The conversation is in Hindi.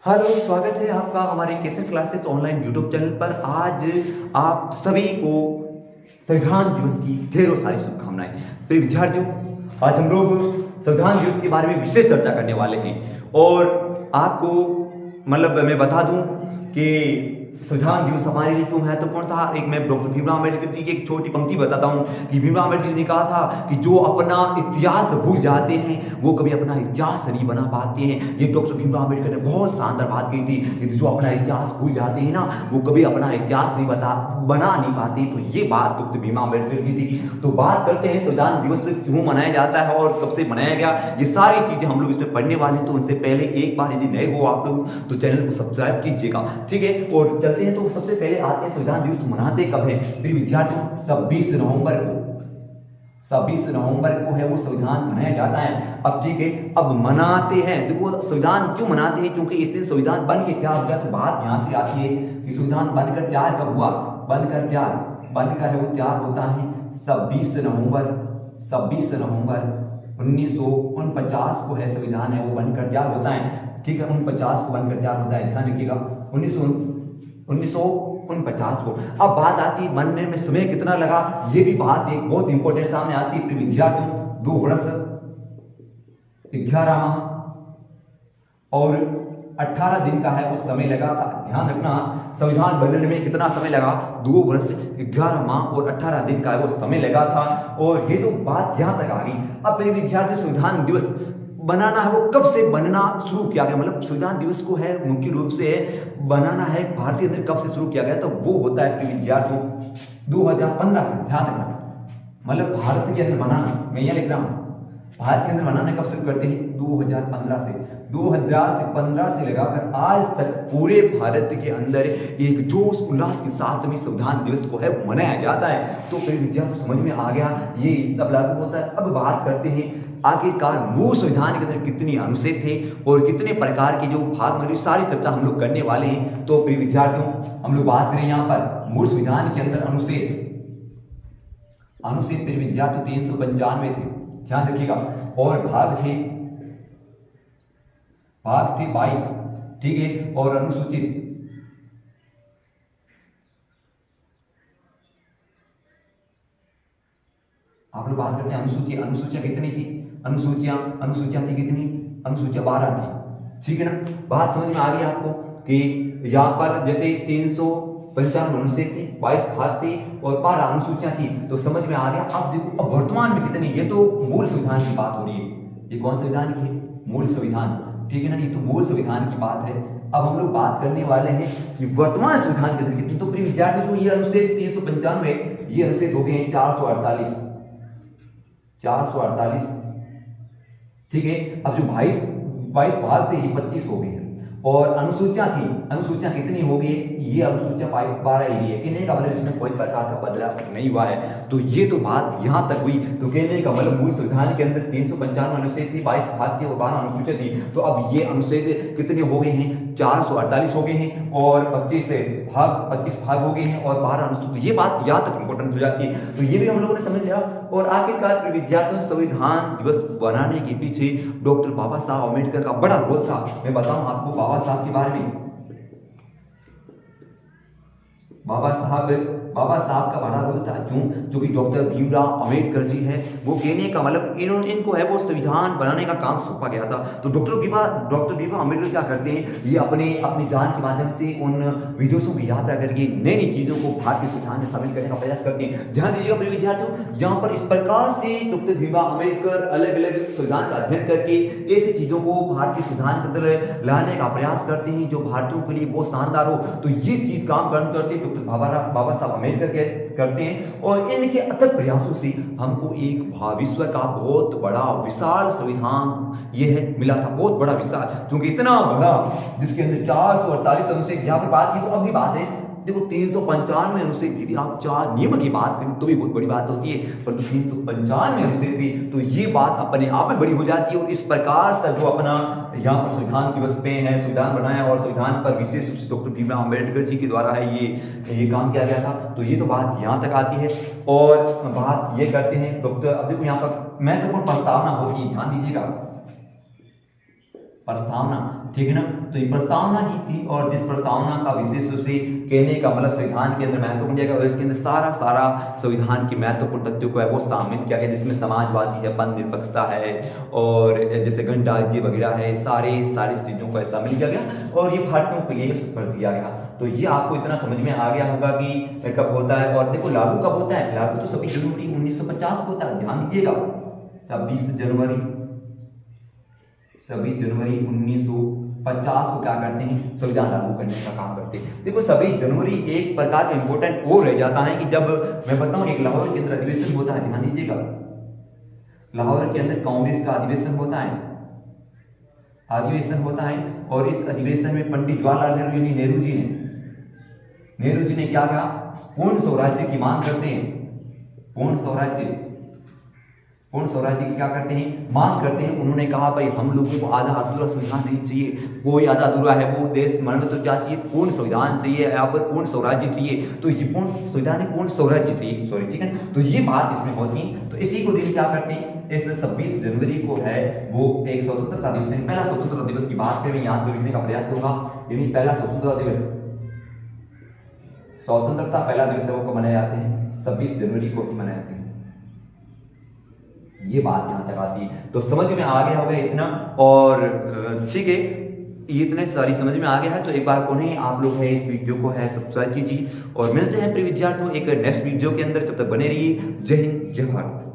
हेलो, स्वागत है आपका हमारे केसर क्लासेस ऑनलाइन यूट्यूब चैनल पर। आज आप सभी को संविधान दिवस की ढेरों सारी शुभकामनाएं। प्रिय विद्यार्थियों, आज हम लोग संविधान दिवस के बारे में विशेष चर्चा करने वाले हैं और आपको मैं बता दूं कि संविधान दिवस हमारे लिए क्यों महत्वपूर्ण था। एक मैं डॉक्टर भीमराव अम्बेडकर जी की एक छोटी पंक्ति बताता हूं कि भीमराव अम्बेडकर जी ने कहा था कि जो अपना इतिहास भूल जाते हैं वो कभी अपना इतिहास नहीं बना पाते हैं। ये डॉक्टर भीमराव अम्बेडकर ने बहुत शानदार बात कही थी कि जो अपना इतिहास भूल जाते हैं ना वो कभी अपना इतिहास बना नहीं पाते। तो ये बात डॉक्टर भीमराव अम्बेडकर की थी। तो बात करते हैं संविधान दिवस क्यों मनाया जाता है और कब से मनाया गया, ये सारी चीजें हम लोग इसमें पढ़ने वाले हैं। तो उससे पहले एक बार यदि नए हो आप लोग तो चैनल को सब्सक्राइब कीजिएगा, ठीक है। और चलते हैं, तो सबसे पहले आते हैं संविधान दिवस मनाते कब है। प्रिय विद्यार्थियों, 26 नवंबर को है वो संविधान मनाया जाता है। अब ठीक है, अब मनाते हैं, देखो संविधान क्यों मनाते हैं, क्योंकि इस दिन संविधान बन के क्या हो गया। तो बात यहां से आती है कि संविधान बनकर तैयार कब हुआ। बनकर है वो तैयार होता है 26 नवंबर 1949 को है संविधान है वो बनकर तैयार होता है, ठीक है। 49 को बनकर तैयार होता है, ध्यान रखिएगा 1949 को। अब बात आती है बनने में समय कितना लगा, ये भी बात एक बहुत इंपॉर्टेंट सामने आती है। विद्यार्थियों, 2 वर्ष 11 माह और 18 दिन का है वो समय लगा था। ध्यान रखना, संविधान बनने में कितना समय लगा, 2 वर्ष 11 माह और 18 दिन का है वो समय लगा था। और ये तो बात यहां तक आ गई। अब मेरे विद्यार्थी, संविधान दिवस बनाना है वो कब से बनना शुरू किया गया, मतलब संविधान दिवस को है मुख्य रूप से बनाना है भारतीय अंदर कब से शुरू किया गया। तो वो होता है विद्यार्थियों 2015 से। ध्यान रखना, मतलब भारत के अंदर बनाना, मैं यह लिख रहा हूं भारत के अंदर बनाना कब शुरू करते हैं, 2015 से। 2015 से लगाकर आज तक पूरे भारत के अंदर एक जोश उल्लास के साथ में संविधान दिवस को है मनाया जाता है। तो फिर विद्यार्थी समझ में आ गया ये तब लागू होता है। अब बात करते हैं आखिरकार मूल संविधान के अंदर कितने अनुच्छेद थे और कितने प्रकार के जो भाग में, सारी चर्चा हम लोग करने वाले हैं। तो प्रिय विद्यार्थियों, हम लोग बात करें यहाँ पर मूल संविधान के अंदर अनुच्छेद प्रिय विद्यार्थियों 395 थे, ध्यान रखिएगा। और भाग थे 22, ठीक है। और अनुसूचित आप लोग बात करते हैं अनुसूचियां कितनी थी, अनुसूचियां थी कितनी, अनुसूचियां 12 थी, ठीक है ना। बात समझ में आ रही है आपको कि यहाँ पर जैसे 395 अनुच्छेद थे, 22 भाग थे और 12 अनुसूचियां थी, तो समझ में आ गया। अब देखो अब वर्तमान में कितने, ये तो मूल संविधान की बात हो रही है। ये कौन संविधान की है, मूल संविधान, ठीक है ना। ये तो मूल संविधान की बात है। अब हम लोग बात करने वाले हैं कि वर्तमान संविधान के अंदर कितने। तो प्रिय विद्यार्थी, तो ये अनुच्छेद 395, ये अनुच्छेद हो गए हैं 448, ठीक है। अब जो 22 भाग थे ये 25 हो गए हैं। और अनुसूचियां कितनी हो गई, ये अनुसूचियां 12 ही है। कहने का मतलब इसमें कोई प्रकार का बदलाव नहीं हुआ है। तो ये तो बात यहां तक हुई। तो कहने का मतलब मूल संविधान के अंदर 395 अनुच्छेद थी, 22 भाग थे और 12 अनुसूचियां थी। तो अब ये अनुच्छेद कितने हो गए हैं, 448 हो गए हैं और 25 भाग हो गए हैं और 12 अनुसूचित। ये बात यहां तक इंपॉर्टेंट हो जाती है। तो ये भी हम लोगों ने समझ लिया। और आखिरकार विद्यार्थियों, संविधान दिवस बनाने के पीछे डॉक्टर बाबा साहब अम्बेडकर का बड़ा रोल था। मैं बताऊं आपको बाबा साहब के बारे में। बाबा साहब का बड़ा रोल था, क्यों, क्योंकि डॉक्टर भीमराव अम्बेडकर जी है वो, कहने का मतलब इनको है वो संविधान बनाने का काम सौंपा गया था। तो डॉक्टर भीमराव अम्बेडकर क्या करते हैं, ये अपने ज्ञान के माध्यम से उन विदेशों की यात्रा करके नई नई चीजों को भारतीय संविधान में शामिल करने का प्रयास करते हैं। ध्यान दीजिएगा प्रिय विद्यार्थियों, यहाँ पर इस प्रकार से डॉक्टर भीमराव अम्बेडकर अलग अलग संविधान का अध्ययन करके ऐसी चीजों को भारतीय संविधान के अंदर लाने का प्रयास करते हैं जो भारतीयों के लिए बहुत शानदार हो। तो ये चीज काम करते बाबा साहब अम्बेडकर करते हैं। और इनके अथक प्रयासों से हमको एक विश्व का बहुत बड़ा विशाल संविधान ये है मिला था, बहुत बड़ा विशाल, क्योंकि इतना बड़ा जिसके अंदर 448 अनुच्छेद। यहाँ पर बात की तो अब भी बात है, देखो 395 अनुच्छेद थी, आप 4 नियम की बात करें तो भी बहुत बड़ी बात होती है, पर 395 अनुच्छेद थी तो ये बात अपने आप में बड़ी हो जाती है। और इस प्रकार से जो अपना यहाँ पर संविधान दिवस पे है संविधान बनाया और संविधान पर विशेष रूप से डॉक्टर भीमराव अम्बेडकर जी के द्वारा है ये काम किया गया था। तो ये तो बात यहाँ तक आती है। और बात ये करते हैं डॉक्टर, अब देखो यहाँ पर महत्वपूर्ण प्रस्तावना होती है, ध्यान दीजिएगा। प्रस्तावना, ठीक है ना। तो ये प्रस्तावना ही थी, और जिस प्रस्तावना का विशेष रूप से कहने का मतलब संविधान के अंदर महत्वपूर्ण जगह, और इसके अंदर सारा संविधान की महत्वपूर्ण तथ्यों को है वो शामिल किया गया, जिसमें समाजवादी है, बंद निरपक्षता है, और जैसे गणराज्य वगैरह है, सारी चीजों को शामिल किया गया, और ये भारतीयों के लिए कर दिया गया। तो ये आपको इतना समझ में आ गया होगा कि कब होता है, और देखो लागू कब होता है। लागू तो 26 जनवरी 1950 को होता है, ध्यान दीजिएगा। 26 जनवरी 1950 को क्या करते हैं, संविधान लागू करने का काम करते हैं। देखो 26 जनवरी एक प्रकार का इंपॉर्टेंट वो रह जाता है कि जब मैं बताऊं एक लाहौर के अंदर अधिवेशन होता है, ध्यान दीजिएगा। लाहौर के अंदर कांग्रेस का अधिवेशन होता है, और इस अधिवेशन में पंडित जवाहरलाल नेहरू यानी नेहरू जी ने क्या कहा, पूर्ण स्वराज्य की मांग करते हैं। पूर्ण स्वराज्य की क्या करते हैं, मांग करते हैं। उन्होंने कहा भाई हम लोगों को आधा अधूरा संविधान नहीं चाहिए, कोई आधा अधूरा है वो देश मन में, तो क्या चाहिए, पूर्ण संविधान चाहिए, यहाँ पर पूर्ण स्वराज्य चाहिए। तो ये पूर्ण संविधान है, पूर्ण स्वराज्य चाहिए, सॉरी, ठीक है। तो ये बात इसमें होती है। तो इसी को दिन क्या करते हैं, इस 26 जनवरी को है वो एक स्वतंत्रता दिवस, पहला स्वतंत्रता दिवस की बात करें, यहाँ पर लिखने का प्रयास करूंगा। यानी पहला स्वतंत्रता दिवस, स्वतंत्रता पहला दिवस है वो कब मनाए जाते हैं, 26 जनवरी को ही मनाए जाते हैं। ये बात यहां तक आती है, तो समझ में आ गया होगा इतना, और ठीक है, ये इतने सारी समझ में आ गया है। तो एक बार उन्हें आप लोग है इस वीडियो को है सब्सक्राइब कीजिए, और मिलते हैं प्रिय विद्यार्थियों एक नेक्स्ट वीडियो के अंदर। तब तक बने रहिए। जय हिंद, जय भारत।